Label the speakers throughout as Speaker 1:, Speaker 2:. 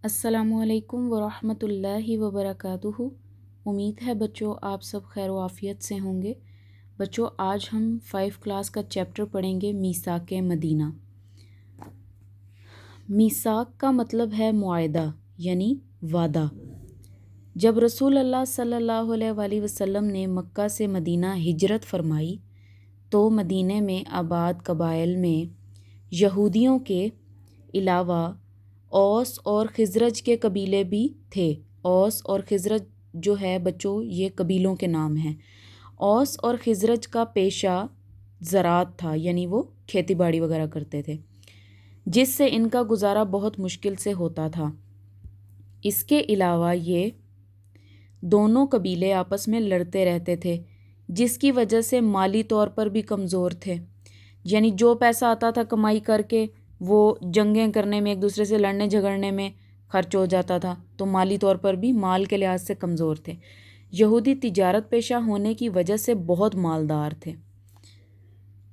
Speaker 1: السلام علیکم ورحمۃ اللہ وبرکاتہ۔ امید ہے بچوں آپ سب خیر و عافیت سے ہوں گے۔ بچوں آج ہم 5 کلاس کا چیپٹر پڑھیں گے میثاق مدینہ۔ میثاق کا مطلب ہے معاہدہ یعنی وعدہ۔ جب رسول اللہ صلی اللہ علیہ وآلہ وسلم نے مکہ سے مدینہ ہجرت فرمائی تو مدینہ میں آباد قبائل میں یہودیوں کے علاوہ اوس اور خزرج کے قبیلے بھی تھے۔ اوس اور خزرج جو ہے بچوں یہ قبیلوں کے نام ہیں۔ اوس اور خزرج کا پیشہ زراعت تھا، یعنی وہ کھیتی باڑی وغیرہ کرتے تھے، جس سے ان کا گزارا بہت مشکل سے ہوتا تھا۔ اس کے علاوہ یہ دونوں قبیلے آپس میں لڑتے رہتے تھے، جس کی وجہ سے مالی طور پر بھی کمزور تھے، یعنی جو پیسہ آتا تھا کمائی کر کے وہ جنگیں کرنے میں، ایک دوسرے سے لڑنے جھگڑنے میں خرچ ہو جاتا تھا، تو مالی طور پر بھی مال کے لحاظ سے کمزور تھے۔ یہودی تجارت پیشہ ہونے کی وجہ سے بہت مالدار تھے۔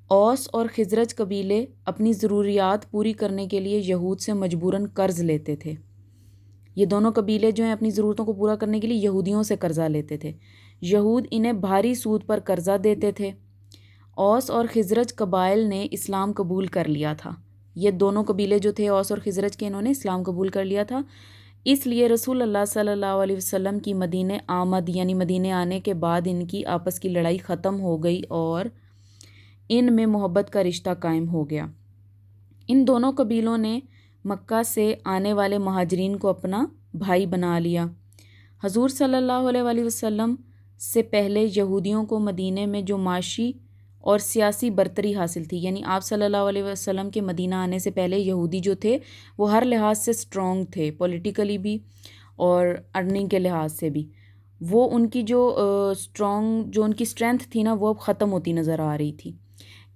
Speaker 1: اوس اور خزرج قبیلے اپنی ضروریات پوری کرنے کے لیے یہود سے مجبوراً قرض لیتے تھے۔ یہ دونوں قبیلے جو ہیں اپنی ضرورتوں کو پورا کرنے کے لیے یہودیوں سے قرضہ لیتے تھے۔ یہود انہیں بھاری سود پر قرضہ دیتے تھے۔ اوس اور خزرج قبائل نے اسلام قبول کر لیا تھا۔ یہ دونوں قبیلے جو تھے اوس اور خزرج کے، انہوں نے اسلام قبول کر لیا تھا، اس لیے رسول اللہ صلی اللہ علیہ وسلم کی مدینہ آمد یعنی مدینہ آنے کے بعد ان کی آپس کی لڑائی ختم ہو گئی اور ان میں محبت کا رشتہ قائم ہو گیا۔ ان دونوں قبیلوں نے مکہ سے آنے والے مہاجرین کو اپنا بھائی بنا لیا۔ حضور صلی اللہ علیہ وآلہ وسلم سے پہلے یہودیوں کو مدینہ میں جو معاشی اور سیاسی برتری حاصل تھی، یعنی آپ صلی اللہ علیہ وسلم کے مدینہ آنے سے پہلے یہودی جو تھے وہ ہر لحاظ سے سٹرونگ تھے، پولیٹیکلی بھی اور ارننگ کے لحاظ سے بھی۔ وہ ان کی جو ان کی اسٹرینتھ تھی نا وہ اب ختم ہوتی نظر آ رہی تھی،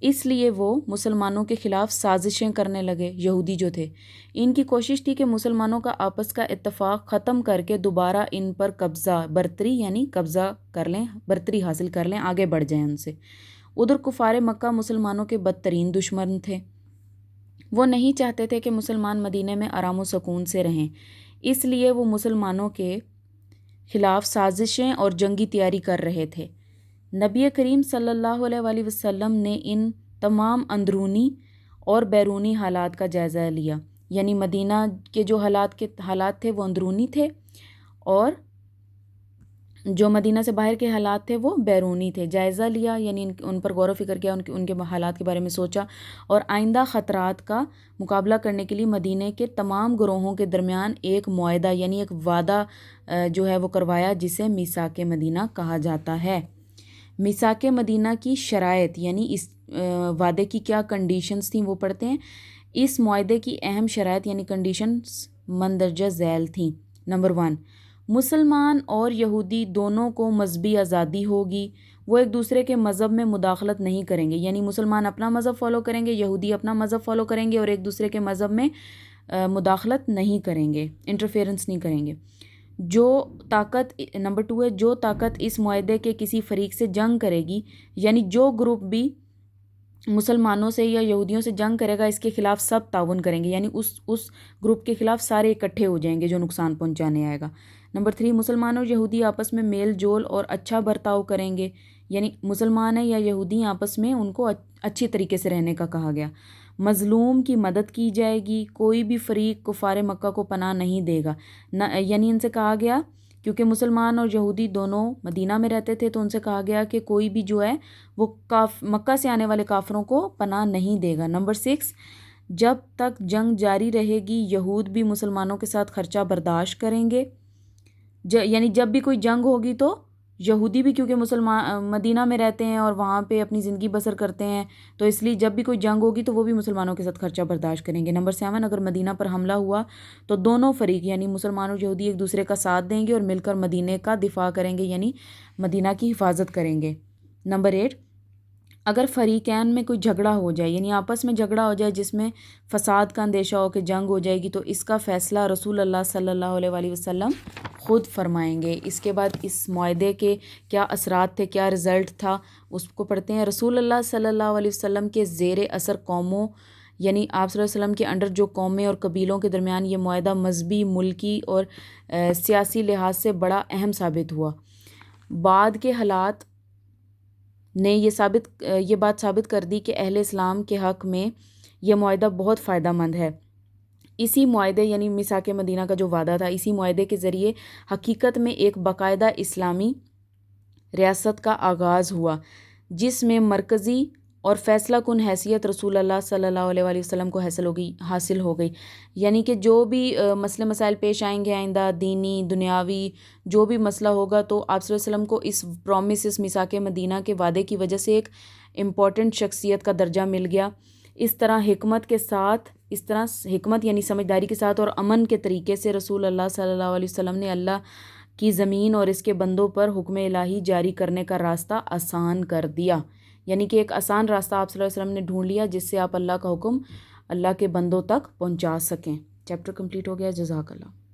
Speaker 1: اس لیے وہ مسلمانوں کے خلاف سازشیں کرنے لگے۔ یہودی جو تھے ان کی کوشش تھی کہ مسلمانوں کا آپس کا اتفاق ختم کر کے دوبارہ ان پر قبضہ برتری یعنی قبضہ کر لیں، برتری حاصل کر لیں، آگے بڑھ جائیں ان سے۔ ادھر کفار مکہ مسلمانوں کے بدترین دشمن تھے۔ وہ نہیں چاہتے تھے کہ مسلمان مدینہ میں آرام و سکون سے رہیں، اس لیے وہ مسلمانوں کے خلاف سازشیں اور جنگی تیاری کر رہے تھے۔ نبی کریم صلی اللہ علیہ وآلہ وسلم نے ان تمام اندرونی اور بیرونی حالات کا جائزہ لیا، یعنی مدینہ کے جو حالات تھے وہ اندرونی تھے اور جو مدینہ سے باہر کے حالات تھے وہ بیرونی تھے۔ جائزہ لیا یعنی ان پر غور و فکر کیا، ان کے حالات کے بارے میں سوچا اور آئندہ خطرات کا مقابلہ کرنے کے لیے مدینہ کے تمام گروہوں کے درمیان ایک معاہدہ یعنی ایک وعدہ جو ہے وہ کروایا، جسے میثاق مدینہ کہا جاتا ہے۔ میثاق مدینہ کی شرائط یعنی اس وعدے کی کیا کنڈیشنز تھیں وہ پڑھتے ہیں۔ اس معاہدے کی اہم شرائط یعنی کنڈیشنز مندرجہ ذیل تھیں۔ نمبر 1، مسلمان اور یہودی دونوں کو مذہبی آزادی ہوگی، وہ ایک دوسرے کے مذہب میں مداخلت نہیں کریں گے، یعنی مسلمان اپنا مذہب فالو کریں گے، یہودی اپنا مذہب فالو کریں گے اور ایک دوسرے کے مذہب میں مداخلت نہیں کریں گے، انٹرفیئرنس نہیں کریں گے۔ نمبر 2 ہے جو طاقت اس معاہدے کے کسی فریق سے جنگ کرے گی، یعنی جو گروپ بھی مسلمانوں سے یا یہودیوں سے جنگ کرے گا اس کے خلاف سب تعاون کریں گے، یعنی اس گروپ کے خلاف سارے اکٹھے ہو جائیں گے جو نقصان پہنچانے آئے گا۔ نمبر 3، مسلمان اور یہودی آپس میں میل جول اور اچھا برتاؤ کریں گے، یعنی مسلمان ہیں یا یہودی آپس میں ان کو اچھی طریقے سے رہنے کا کہا گیا۔ مظلوم کی مدد کی جائے گی، کوئی بھی فریق کفار مکہ کو پناہ نہیں دے گا، یعنی ان سے کہا گیا کیونکہ مسلمان اور یہودی دونوں مدینہ میں رہتے تھے تو ان سے کہا گیا کہ کوئی بھی جو ہے وہ مکہ سے آنے والے کافروں کو پناہ نہیں دے گا۔ نمبر 6، جب تک جنگ جاری رہے گی یہود بھی مسلمانوں کے ساتھ خرچہ برداشت کریں گے، یعنی جب بھی کوئی جنگ ہوگی تو یہودی بھی کیونکہ مدینہ میں رہتے ہیں اور وہاں پہ اپنی زندگی بسر کرتے ہیں تو اس لیے جب بھی کوئی جنگ ہوگی تو وہ بھی مسلمانوں کے ساتھ خرچہ برداشت کریں گے۔ نمبر 7، اگر مدینہ پر حملہ ہوا تو دونوں فریق یعنی مسلمان اور یہودی ایک دوسرے کا ساتھ دیں گے اور مل کر مدینہ کا دفاع کریں گے، یعنی مدینہ کی حفاظت کریں گے۔ نمبر 8، اگر فریقین میں کوئی جھگڑا ہو جائے یعنی آپس میں جھگڑا ہو جائے جس میں فساد کا اندیشہ ہو کہ جنگ ہو جائے گی تو اس کا فیصلہ رسول اللہ صلی اللہ علیہ وآلہ وسلم خود فرمائیں گے۔ اس کے بعد اس معاہدے کے کیا اثرات تھے، کیا رزلٹ تھا، اس کو پڑھتے ہیں۔ رسول اللہ صلی اللہ علیہ وسلم کے زیر اثر قوموں یعنی آپ صلی اللہ علیہ وسلم کے انڈر جو قومیں اور قبیلوں کے درمیان یہ معاہدہ مذہبی، ملکی اور سیاسی لحاظ سے بڑا اہم ثابت ہوا۔ بعد کے حالات نے یہ بات ثابت کر دی کہ اہل اسلام کے حق میں یہ معاہدہ بہت فائدہ مند ہے۔ اسی معاہدے یعنی میثاق مدینہ کا جو وعدہ تھا، اسی معاہدے کے ذریعے حقیقت میں ایک باقاعدہ اسلامی ریاست کا آغاز ہوا، جس میں مرکزی اور فیصلہ کن حیثیت رسول اللہ صلی اللہ علیہ وآلہ وسلم کو حاصل ہو گئی۔ یعنی کہ جو بھی مسئلے مسائل پیش آئیں گے آئندہ، دینی، دنیاوی، جو بھی مسئلہ ہوگا، تو آپ صلی اللہ علیہ وسلم کو اس پرومس، اس میثاق مدینہ کے وعدے کی وجہ سے ایک امپورٹنٹ شخصیت کا درجہ مل گیا۔ اس طرح حکمت یعنی سمجھداری کے ساتھ اور امن کے طریقے سے رسول اللہ صلی اللہ علیہ وسلم نے اللہ کی زمین اور اس کے بندوں پر حکم الہی جاری کرنے کا راستہ آسان کر دیا۔ یعنی کہ ایک آسان راستہ آپ صلی اللہ علیہ وسلم نے ڈھونڈ لیا، جس سے آپ اللہ کا حکم اللہ کے بندوں تک پہنچا سکیں۔ چیپٹر کمپلیٹ ہو گیا۔ جزاک اللہ۔